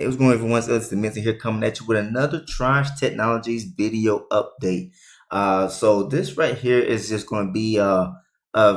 Hey, what's going on, everyone? It's Dimension here, coming at you with another Trage Technologies video update. So this right here is just going to be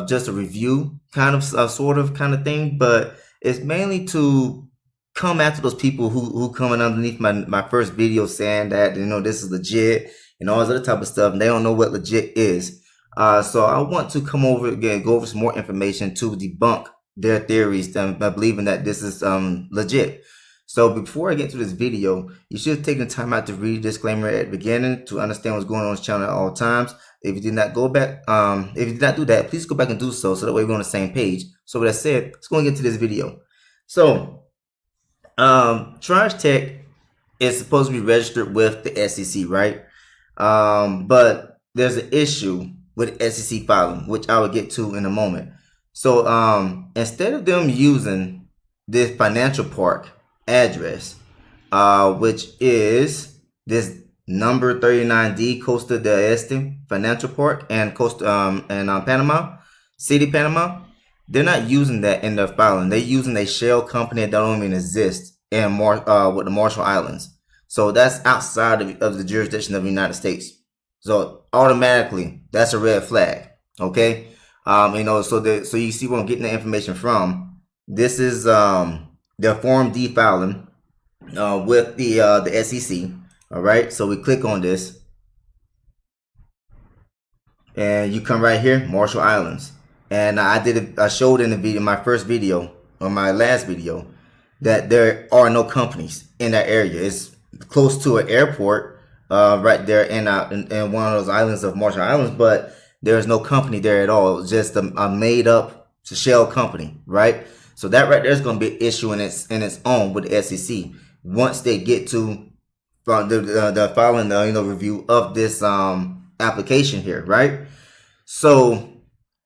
just a review, kind of, sort of, kind of thing, but it's mainly to come after those people who coming underneath my first video saying that this is legit and all this other type of stuff, and they don't know what legit is. So I want to come over again, go over some more information to debunk their theories, by believing that this is legit. So before I get to this video, you should take the time out to read the disclaimer at the beginning to understand what's going on this channel at all times. If you did not go back, if you did not do that, please go back and do so that way we're on the same page. So with that said, let's go and get to this video. So, Trage Tech is supposed to be registered with the SEC, right? But there's an issue with SEC filing, which I will get to in a moment. So, instead of them using this financial park address, which is this number 39D Costa del Este Financial Park and Panama City, Panama, they're not using that in their filing. They're using a shell company that don't even exist in with the Marshall Islands. So that's outside of the jurisdiction of the United States. So automatically, that's a red flag. Okay, so you see where I'm getting the information from. This is their Form D filing with the SEC. All right, so we click on this, and you come right here, Marshall Islands. And I showed in the video, my first video or my last video, that there are no companies in that area. It's close to an airport, right there in one of those islands of Marshall Islands, but there's no company there at all. It's just a made up shell company, right? So that right there is going to be an issue in its own with the SEC once they get to the following review of this application here, right? So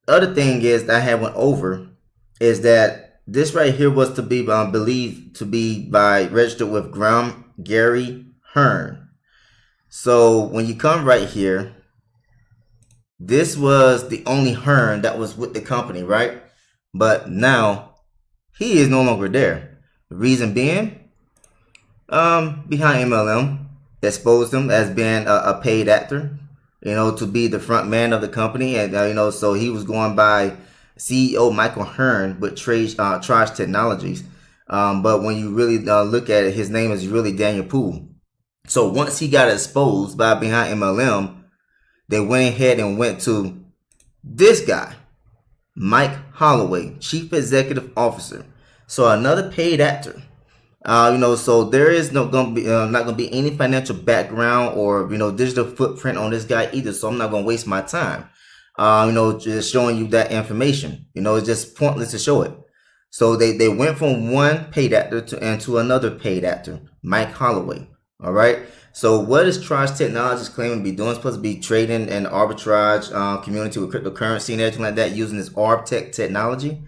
other thing is that I had went over is that this right here was to be believed to be registered with Graham Gary Hearn. So when you come right here, this was the only Hearn that was with the company, right? But now he is no longer there. The reason being, behind MLM exposed him as being a paid actor, to be the front man of the company, and so he was going by CEO Michael Hearn with Trage Technologies. But when you really look at it, his name is really Daniel Poole. So once he got exposed by behind MLM, they went ahead and went to this guy, Mike Holloway, Chief Executive Officer. So another paid actor. So there is not gonna be any financial background or digital footprint on this guy either. So I'm not gonna waste my time, just showing you that information. It's just pointless to show it. So they went from one paid actor to another paid actor, Mike Holloway. All right. So what is Trage Technologies claiming to be doing? It's supposed to be trading and arbitrage community with cryptocurrency and everything like that using this ArbTech technology.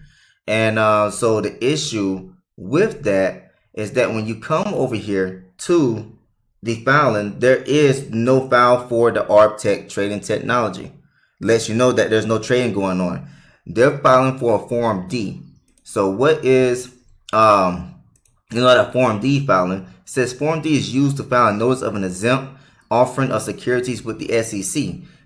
And so the issue with that is that when you come over here to the filing, there is no file for the ArbTech trading technology. Lets you know that there's no trading going on. They're filing for a Form D. So what is that Form D filing? It says Form D is used to file a notice of an exempt offering of securities with the SEC.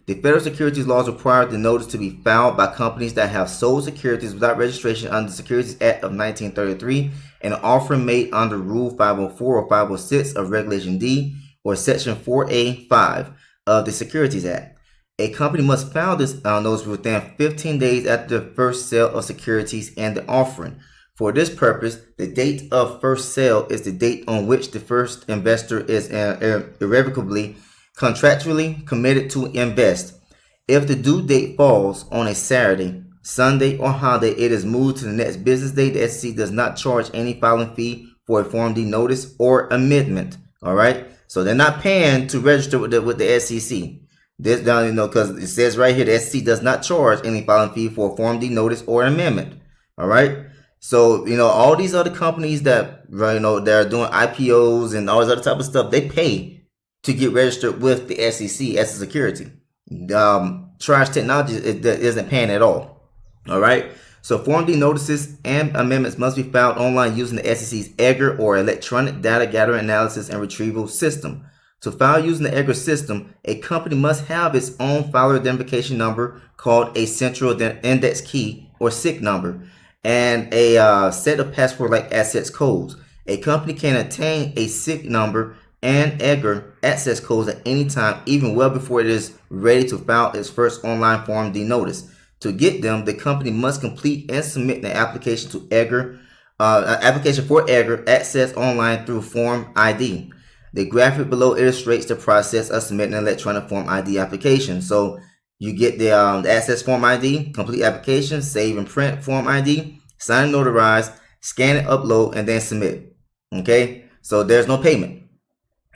The federal securities laws require the notice to be filed by companies that have sold securities without registration under the Securities Act of 1933 and an offering made under Rule 504 or 506 of Regulation D or Section 4A5 of the Securities Act. A company must file this notice within 15 days after the first sale of securities and the offering. For this purpose, the date of first sale is the date on which the first investor is irrevocably contractually committed to invest. If the due date falls on a Saturday, Sunday, or holiday, it is moved to the next business day. The SEC does not charge any filing fee for a Form D notice or amendment. All right, so they're not paying to register with the SEC. This because it says right here the SEC does not charge any filing fee for a Form D notice or amendment. All right. So, all these other companies that, they're doing IPOs and all this other type of stuff, they pay to get registered with the SEC as a security. Trage Technologies isn't paying at all. All right. So Form D notices and amendments must be filed online using the SEC's EGR, or Electronic Data Gathering Analysis and Retrieval System. To file using the EGR system, a company must have its own filer identification number called a Central Index Key, or SIC number, and a set of passport-like access codes. A company can obtain a SIC number and EGR access codes at any time, even well before it is ready to file its first online Form D notice. To get them, the company must complete and submit an application to EGR, application for EGR access online through Form ID. The graphic below illustrates the process of submitting an electronic Form ID application. So you get the access Form ID, complete application, save and print Form ID, sign and notarize, scan and upload, and then submit. Okay, so there's no payment.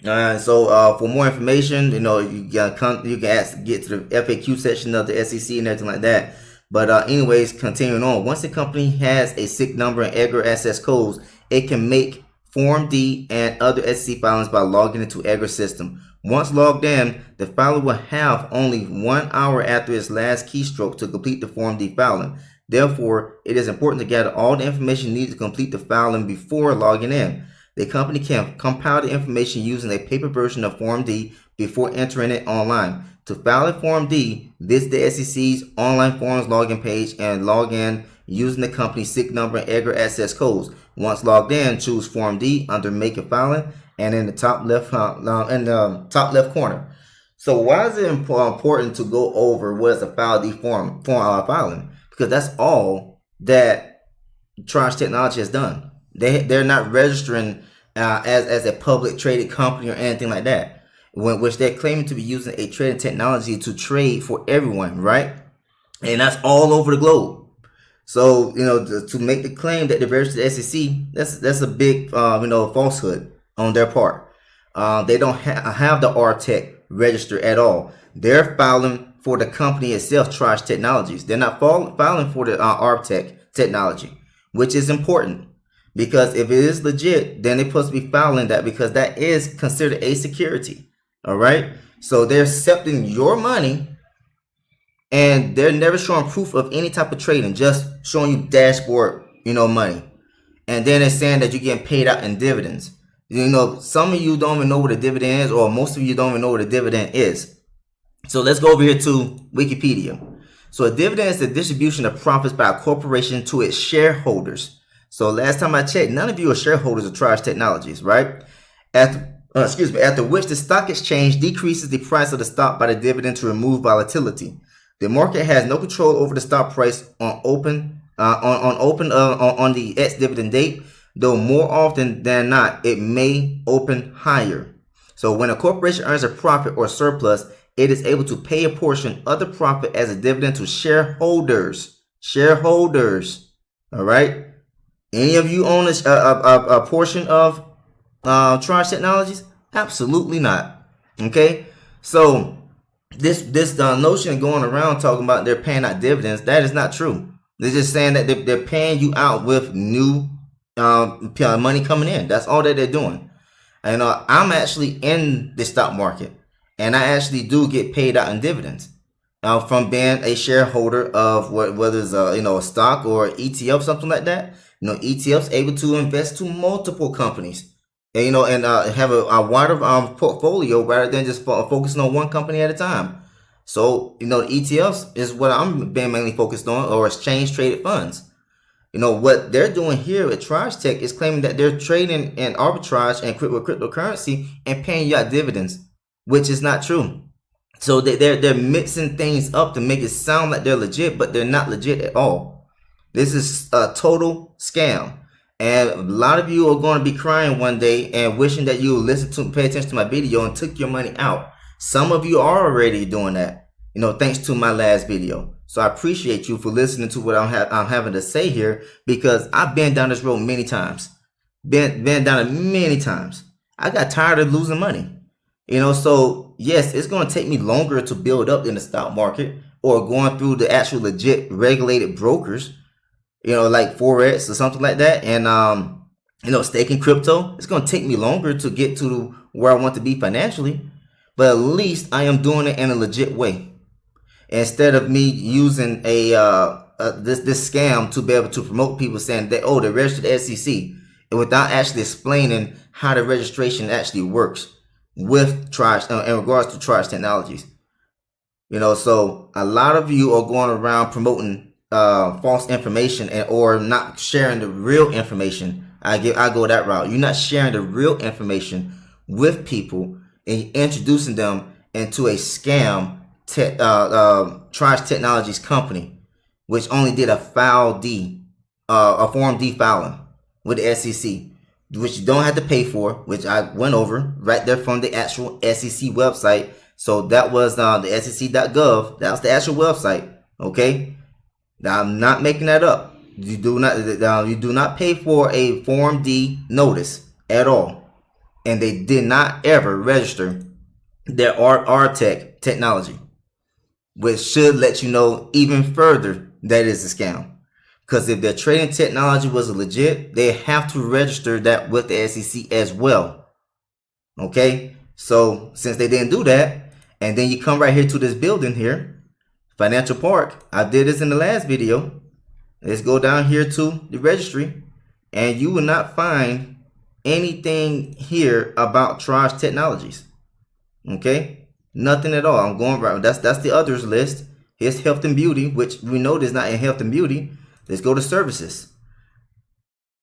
So for more information, you know, you can get to the FAQ section of the SEC and everything like that. But anyways, continuing on, once the company has a SIC number and EGR access codes, it can make Form D and other SEC filings by logging into EGR system. Once logged in, the filer will have only 1 hour after its last keystroke to complete the Form D filing. Therefore, it is important to gather all the information needed to complete the filing before logging in. The company can compile the information using a paper version of Form D before entering it online. To file a Form D, visit the SEC's online forms login page and log in using the company's SIC number and EGR access codes. Once logged in, choose Form D under Make a Filing and in the top left corner. So why is it important to go over what is a File D form filing? Because that's all that Trage Technology has done. They're not registering as a public traded company or anything like that, which they're claiming to be using a trading technology to trade for everyone, right? And that's all over the globe. So, you know, to make the claim that they're registered to the SEC, that's a big, falsehood on their part. They don't have the RTech register at all. They're filing for the company itself, Trage Technologies. They're not filing for the RTech technology, which is important. Because if it is legit, then they're supposed to be filing that, because that is considered a security. All right. So they're accepting your money and they're never showing proof of any type of trading, just showing you dashboard, money. And then they're saying that you're getting paid out in dividends. Some of you don't even know what a dividend is, or most of you don't even know what a dividend is. So let's go over here to Wikipedia. So a dividend is the distribution of profits by a corporation to its shareholders. So last time I checked, none of you are shareholders of Trage Technologies, right? After which the stock exchange decreases the price of the stock by the dividend to remove volatility. The market has no control over the stock price on the ex-dividend date, though more often than not, it may open higher. So when a corporation earns a profit or surplus, it is able to pay a portion of the profit as a dividend to shareholders. Shareholders, all right? Any of you own a portion of Trage Technologies? Absolutely not. Okay, so this notion going around talking about they're paying out dividends, that is not true. They're just saying that they're paying you out with new money coming in. That's all that they're doing. And I'm actually in the stock market, and I actually do get paid out in dividends from being a shareholder of whether it's a stock or ETF, something like that. ETFs able to invest to multiple companies, and have a wider portfolio rather than just focusing on one company at a time. So ETFs is what I'm being mainly focused on, or exchange traded funds. What they're doing here at Trage Tech is claiming that they're trading in arbitrage and cryptocurrency and paying you out dividends, which is not true. So they're mixing things up to make it sound like they're legit, but they're not legit at all. This is a total scam. And a lot of you are going to be crying one day and wishing that you pay attention to my video and took your money out. Some of you are already doing that, thanks to my last video. So I appreciate you for listening to what I'm having to say here, because I've been down this road many times. Been down it many times. I got tired of losing money. So yes, it's going to take me longer to build up in the stock market, or going through the actual legit regulated brokers, like Forex or something like that. And, staking crypto, it's going to take me longer to get to where I want to be financially, but at least I am doing it in a legit way. Instead of me using a this scam to be able to promote people saying that, oh, they're registered to the SEC, and without actually explaining how the registration actually works with Trage in regards to Trage Technologies. You know, so a lot of you are going around promoting false information or not sharing the real information. I go that route. You're not sharing the real information with people and introducing them into a scam Trage Technologies company, which only did a Form D filing with the SEC, which you don't have to pay for, which I went over right there from the actual SEC website. So that was the sec.gov. That was the actual website. Okay, now I'm not making that up. You do not pay for a Form D notice at all, and they did not ever register their RTech technology, which should let you know even further that is a scam. Because if their trading technology was legit, they have to register that with the SEC as well. Okay, so since they didn't do that, and then you come right here to this building here, Financial Park. I did this in the last video. Let's go down here to the registry, and you will not find anything here about Trage Technologies. Okay, nothing at all. I'm going right. That's the others list. Here's health and beauty, which we know is not in health and beauty. Let's go to services.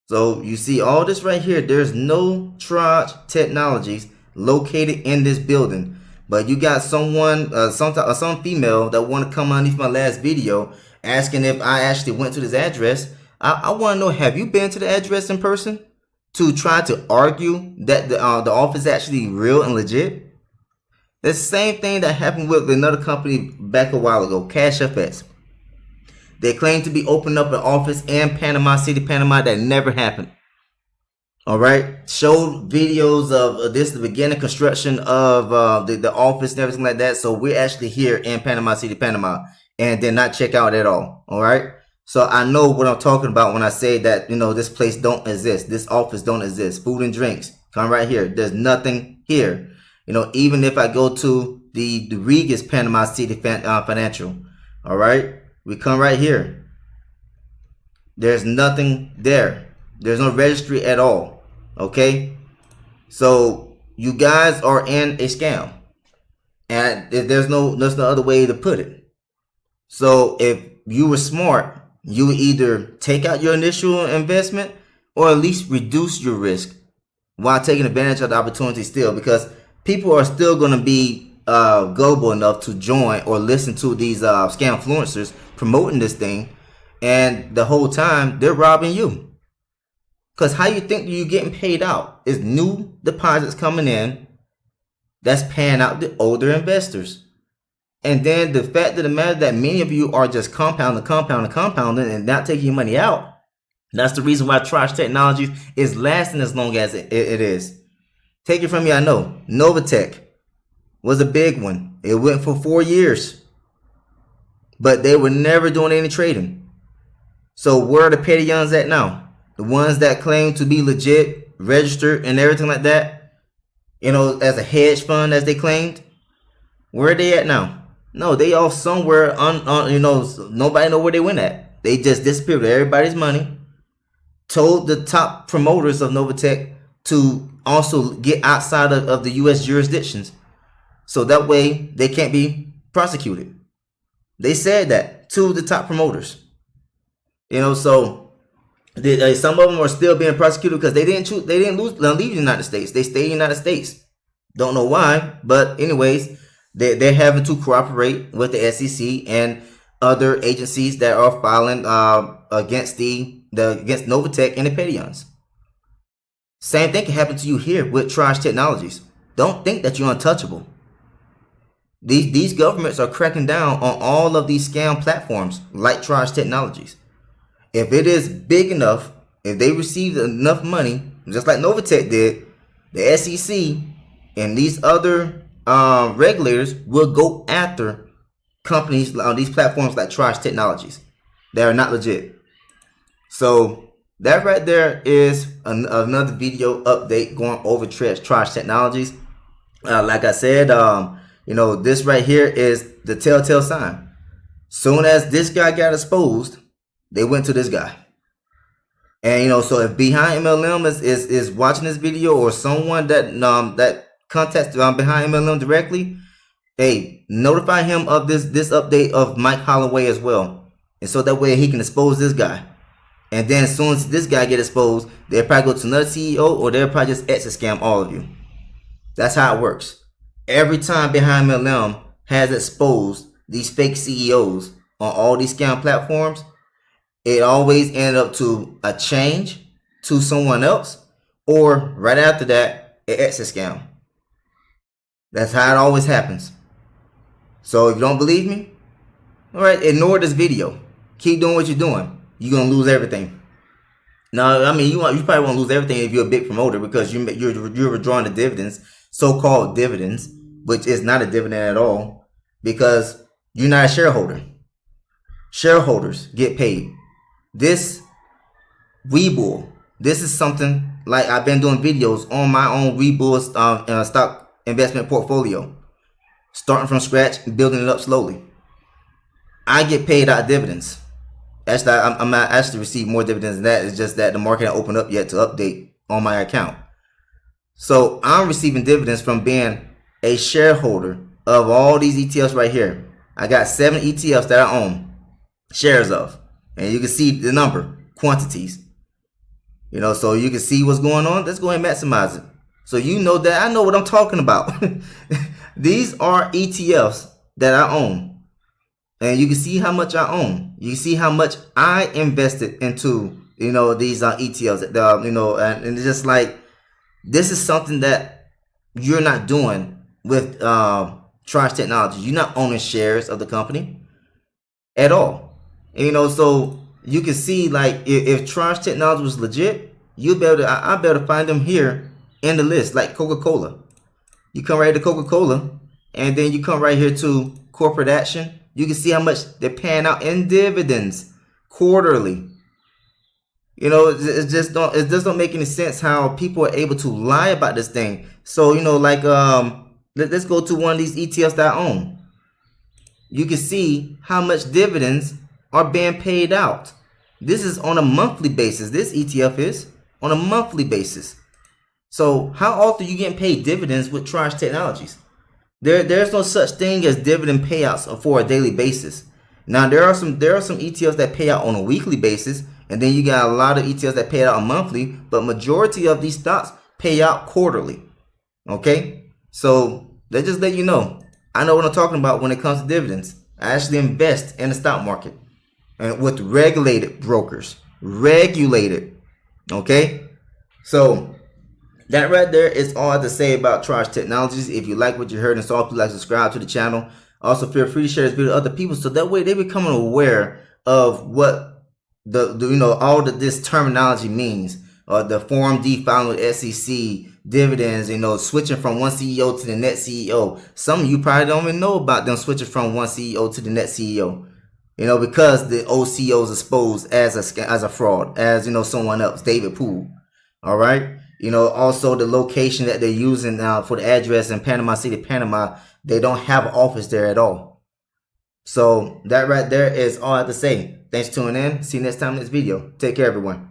So you see all this right here. There's no Trage Technologies located in this building. But you got someone, some female that want to come underneath my last video asking if I actually went to this address. I want to know, have you been to the address in person to try to argue that the office is actually real and legit? The same thing that happened with another company back a while ago, Cash FX. They claim to be opening up an office in Panama City, Panama. That never happened. All right, showed videos of this, the beginning construction of the office and everything like that. So we're actually here in Panama City, Panama, and did not check out at all. All right, so I know what I'm talking about when I say that, you know, this place don't exist, this office don't exist. Food and drinks, come right here. There's nothing here. You know, even if I go to the Regis Panama City Financial, all right, we come right here. There's nothing there. There's no registry at all. Okay, so you guys are in a scam, and there's no other way to put it. So if you were smart, you would either take out your initial investment or at least reduce your risk while taking advantage of the opportunity still, because people are still going to be gullible enough to join or listen to these scam influencers promoting this thing, and the whole time they're robbing you. Because how you think you're getting paid out is new deposits coming in that's paying out the older investors. And then the fact of the matter that many of you are just compounding and not taking your money out. That's the reason why Trage Technologies is lasting as long as it is. Take it from me, I know. Novatech was a big one. It went for 4 years. But they were never doing any trading. So where are the petty youngs at now? The ones that claim to be legit, registered, and everything like that, you know, as a hedge fund, as they claimed. Where are they at now? No, they off somewhere you know, nobody know where they went at. They just disappeared with everybody's money. Told the top promoters of Novatech to also get outside of the U.S. jurisdictions, so that way they can't be prosecuted. They said that to the top promoters. You know, so some of them are still being prosecuted because they didn't leave the United States. They stayed in the United States. Don't know why, but anyways, they're having to cooperate with the SEC and other agencies that are filing against against Novatech and the Pettyons. Same thing can happen to you here with Trage Technologies. Don't think that you're untouchable. These governments are cracking down on all of these scam platforms like Trage Technologies. If it is big enough, if they received enough money, just like Novatech did, the SEC and these other regulators will go after companies on these platforms like Trage Technologies that are not legit. So that right there is another video update going over Trage Technologies. Like I said, you know, this right here is the telltale sign. Soon as this guy got exposed, They went to this guy. And you know, so if Behind MLM is watching this video, or someone that that contacts Behind MLM directly, hey, notify him of this update of Mike Holloway as well. And so that way he can expose this guy. And then as soon as this guy get exposed, they'll probably go to another CEO, or they'll probably just exit scam all of you. That's how it works. Every time Behind MLM has exposed these fake CEOs on all these scam platforms, it always ended up to a change to someone else, or right after that, an exit scam. That's how it always happens. So if you don't believe me, all right, ignore this video. Keep doing what you're doing. You're gonna lose everything. Now, I mean, you probably won't lose everything if you're a big promoter, because you're withdrawing the dividends, so-called dividends, which is not a dividend at all, because you're not a shareholder. Shareholders get paid. This Webull, this is something like I've been doing videos on my own Webull stock investment portfolio, starting from scratch and building it up slowly. I get paid out of dividends. Actually, I'm not actually receive more dividends than that. It's just that the market hasn't opened up yet to update on my account. So I'm receiving dividends from being a shareholder of all these ETFs right here. I got 7 ETFs that I own shares of, and you can see the number, quantities. You know, so you can see what's going on. Let's go ahead and maximize it. So you know that I know what I'm talking about. These are ETFs that I own. And you can see how much I own. You can see how much I invested into, you know, these ETFs. You know, and it's just like, this is something that you're not doing with Trage Technologies. You're not owning shares of the company at all. And, you know, so you can see, like, if Trage Technologies was legit, you'll be able to. I'll be able to find them here in the list, like Coca-Cola. You come right to Coca-Cola, and then you come right here to corporate action. You can see how much they're paying out in dividends quarterly. You know, it just don't make any sense how people are able to lie about this thing. So, you know, like let's go to one of these ETFs that I own. You can see how much dividends are being paid out. This is on a monthly basis. This ETF is on a monthly basis. So how often are you getting paid dividends with Trage Technologies? There's no such thing as dividend payouts for a daily basis. Now there are some ETFs that pay out on a weekly basis, and then you got a lot of ETFs that pay out on monthly, but majority of these stocks pay out quarterly. Okay, so they just let you know. I know what I'm talking about when it comes to dividends. I actually invest in the stock market, and with regulated brokers, regulated. Okay, so that right there is all I have to say about Trage Technologies. If you like what you heard and saw, please like, subscribe to the channel. Also, feel free to share this video with other people, so that way they become aware of what this terminology means. The Form D filing with SEC, dividends, you know, switching from one CEO to the next CEO. Some of you probably don't even know about them switching from one CEO to the next CEO. You know, because the old CEO is exposed as a fraud, as, you know, someone else, David Poole. All right. You know, also the location that they're using for the address in Panama City, Panama, they don't have an office there at all. So that right there is all I have to say. Thanks for tuning in. See you next time in this video. Take care, everyone.